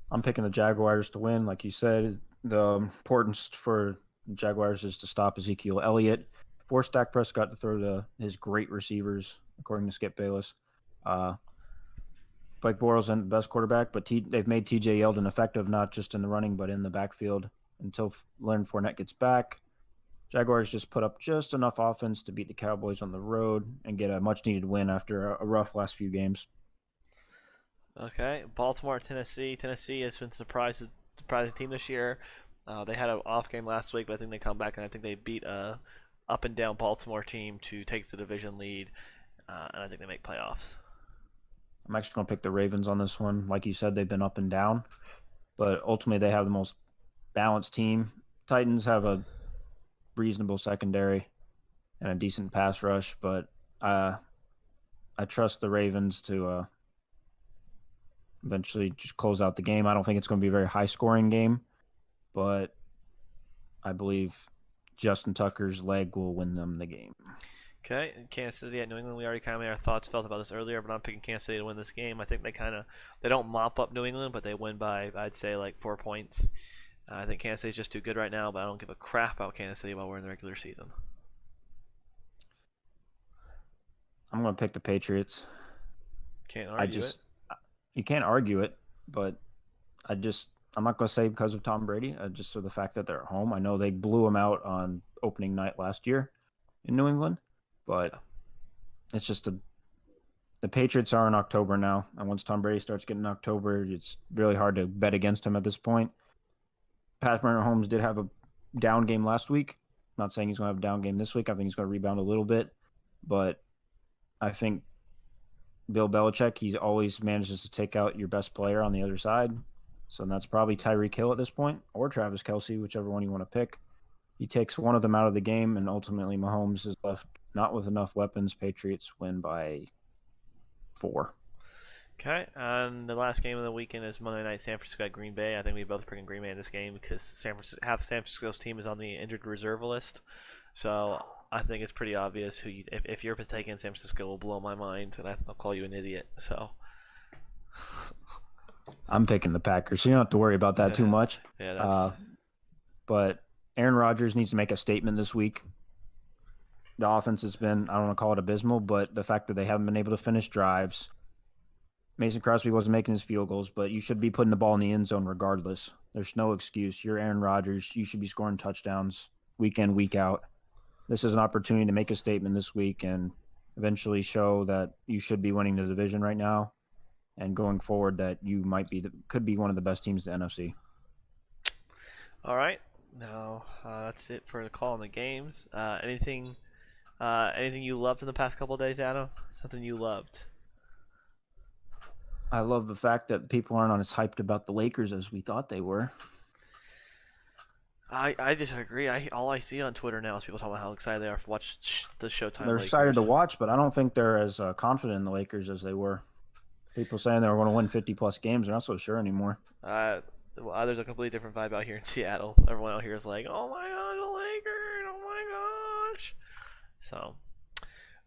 Speaker 2: I'm picking the Jaguars to win, like you said. The importance for Jaguars is to stop Ezekiel Elliott, force Dak Prescott to throw to his great receivers, according to Skip Bayless. Blake Bortles isn't the best quarterback, but they've made T.J. Yeldon effective not just in the running but in the backfield until Leonard Fournette gets back. Jaguars just put up just enough offense to beat the Cowboys on the road and get a much-needed win after a rough last few games.
Speaker 1: Okay, Baltimore, Tennessee. Tennessee has been surprising team this year. They had an off game last week, but I think they come back and I think they beat a up and down Baltimore team to take the division lead, and I think they make playoffs.
Speaker 2: I'm actually going to pick the Ravens on this one. Like you said, they've been up and down, but ultimately they have the most balanced team. Titans have a reasonable secondary and a decent pass rush, but I trust the Ravens to eventually just close out the game. I don't think it's going to be a very high-scoring game, but I believe Justin Tucker's leg will win them the game.
Speaker 1: Okay, Kansas City at New England. We already kind of made our thoughts felt about this earlier, but I'm picking Kansas City to win this game. I think they don't mop up New England, but they win by, I'd say, like 4 points. I think Kansas City's just too good right now, but I don't give a crap about Kansas City while we're in the regular season.
Speaker 2: I'm going to pick the Patriots.
Speaker 1: Can't argue it.
Speaker 2: You can't argue it, but I'm not going to say because of Tom Brady, just for the fact that they're at home. I know they blew them out on opening night last year in New England, but it's just the Patriots are in October now, and once Tom Brady starts getting in October, it's really hard to bet against him at this point. Patrick Mahomes did have a down game last week. I'm not saying he's going to have a down game this week. I think he's going to rebound a little bit, but I think Bill Belichick, he always manages to take out your best player on the other side. So that's probably Tyreek Hill at this point, or Travis Kelce, whichever one you want to pick. He takes one of them out of the game, and ultimately Mahomes is left not with enough weapons. Patriots win by 4.
Speaker 1: Okay, and the last game of the weekend is Monday night, San Francisco at Green Bay. I think we both picking Green Bay in this game because half San Francisco's team is on the injured reserve list. So I think it's pretty obvious who if you're taking San Francisco, will blow my mind, and I'll call you an idiot. So
Speaker 2: I'm picking the Packers, so you don't have to worry about that too much.
Speaker 1: Yeah,
Speaker 2: but Aaron Rodgers needs to make a statement this week. The offense has been, I don't want to call it abysmal, but the fact that they haven't been able to finish drives. Mason Crosby wasn't making his field goals, but you should be putting the ball in the end zone regardless. There's no excuse. You're Aaron Rodgers. You should be scoring touchdowns week in, week out. This is an opportunity to make a statement this week and eventually show that you should be winning the division right now and going forward that you could be one of the best teams in the NFC.
Speaker 1: All right. Now that's it for the call on the games. Anything you loved in the past couple of days, Adam? Something you loved?
Speaker 2: I love the fact that people aren't as hyped about the Lakers as we thought they were.
Speaker 1: I disagree. All I see on Twitter now is people talking about how excited they are to watch the Showtime.
Speaker 2: They're
Speaker 1: Lakers.
Speaker 2: excited to watch, but I don't think they're as confident in the Lakers as they were. People saying they were going to win 50-plus games, they're not so sure anymore.
Speaker 1: There's a completely different vibe out here in Seattle. Everyone out here is like, "Oh my God, the Lakers! Oh my gosh!" So,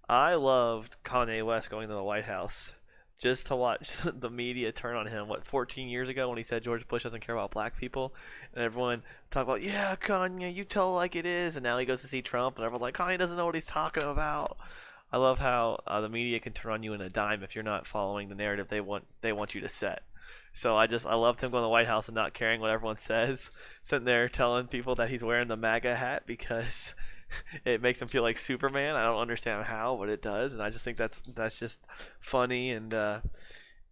Speaker 1: I loved Kanye West going to the White House just to watch the media turn on him. 14 years ago when he said George Bush doesn't care about black people, and everyone talked about, "Yeah, Kanye, you tell it like it is," and now he goes to see Trump, and everyone's like, "Kanye doesn't know what he's talking about." I love how the media can turn on you in a dime if you're not following the narrative they want you to set. So I loved him going to the White House and not caring what everyone says, sitting there telling people that he's wearing the MAGA hat because it makes him feel like Superman. I don't understand how, but it does, and I just think that's just funny and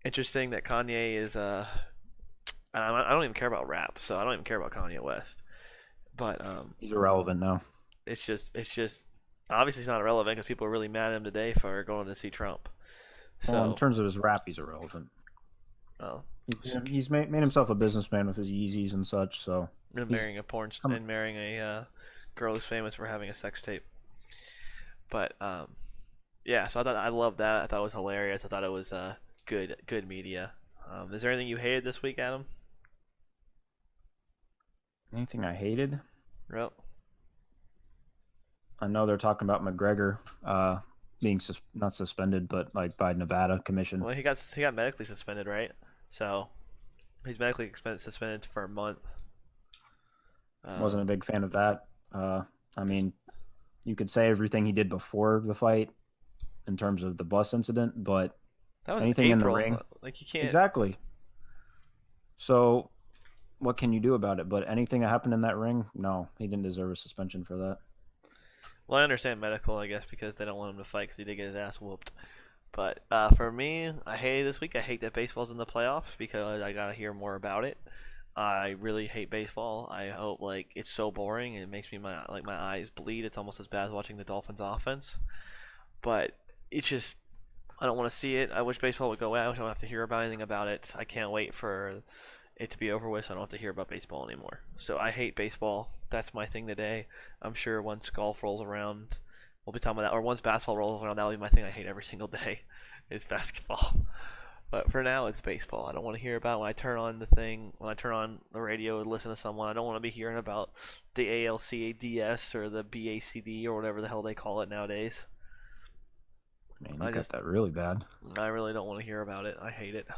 Speaker 1: interesting that Kanye is. I don't even care about rap, so I don't even care about Kanye West. But
Speaker 2: he's irrelevant now.
Speaker 1: It's just obviously he's not irrelevant because people are really mad at him today for going to see Trump. So
Speaker 2: well, in terms of his rap, he's irrelevant.
Speaker 1: Oh,
Speaker 2: he's made himself a businessman with his Yeezys and such. So
Speaker 1: and marrying a girl who's famous for having a sex tape. But yeah, so I loved that. I thought it was hilarious. I thought it was good media. Is there anything you hated this week, Adam?
Speaker 2: Anything I hated?
Speaker 1: Nope.
Speaker 2: I know they're talking about McGregor being not suspended, but like by Nevada Commission.
Speaker 1: Well, he got medically suspended, right? So he's medically suspended for a month.
Speaker 2: Wasn't a big fan of that. I mean, you could say everything he did before the fight in terms of the bus incident, but
Speaker 1: that was
Speaker 2: anything
Speaker 1: April.
Speaker 2: in the ring,
Speaker 1: like you can't
Speaker 2: exactly. So, what can you do about it? But anything that happened in that ring, no, he didn't deserve a suspension for that.
Speaker 1: Well, I understand medical, I guess, because they don't want him to fight because he did get his ass whooped. But for me, I hate this week. I hate that baseball's in the playoffs because I gotta hear more about it. I really hate baseball. I hope it's so boring. It makes me my eyes bleed. It's almost as bad as watching the Dolphins offense. But it's just I don't want to see it. I wish baseball would go away. I wish I don't have to hear about anything about it. I can't wait for it to be over with so I don't have to hear about baseball anymore. So I hate baseball. That's my thing today. I'm sure once golf rolls around, we'll be talking about that. Or once basketball rolls around, that'll be my thing I hate every single day. Is basketball. But for now, it's baseball. I don't want to hear about when I turn on the radio and listen to someone. I don't want to be hearing about the ALCADS or the BACD or whatever the hell they call it nowadays.
Speaker 2: Man, you got that really bad.
Speaker 1: I really don't want to hear about it. I hate it.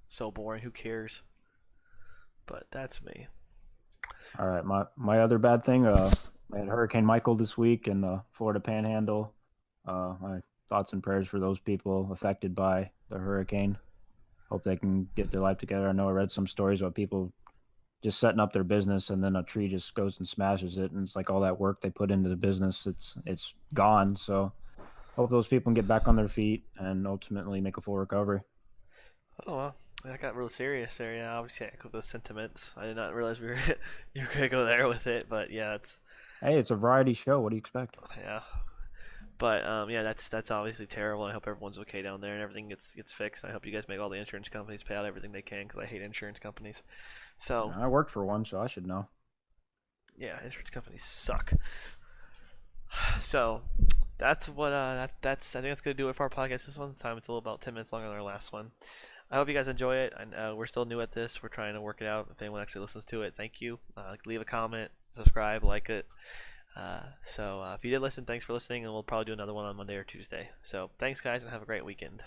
Speaker 1: So boring. Who cares? But that's me.
Speaker 2: All right, my other bad thing. I had Hurricane Michael this week in the Florida Panhandle. My thoughts and prayers for those people affected by the hurricane. Hope they can get their life together. I know I read some stories about people just setting up their business and then a tree just goes and smashes it, and it's like all that work they put into the business, it's gone. So hope those people can get back on their feet and ultimately make a full recovery.
Speaker 1: Oh well, that got real serious there. Yeah, obviously I echo those sentiments. I did not realize you were gonna go there with it, but yeah,
Speaker 2: it's a variety show. What do you expect?
Speaker 1: Yeah. But yeah, that's obviously terrible. I hope everyone's okay down there and everything gets fixed. I hope you guys make all the insurance companies pay out everything they can because I hate insurance companies. So
Speaker 2: I worked for one, so I should know.
Speaker 1: Yeah, insurance companies suck. So that's what I think that's gonna do it for our podcast this one time. It's a little about 10 minutes longer than our last one. I hope you guys enjoy it. And we're still new at this. We're trying to work it out. If anyone actually listens to it, thank you. Leave a comment, subscribe, like it. So if you did listen, thanks for listening, and we'll probably do another one on Monday or Tuesday. So thanks, guys, and have a great weekend.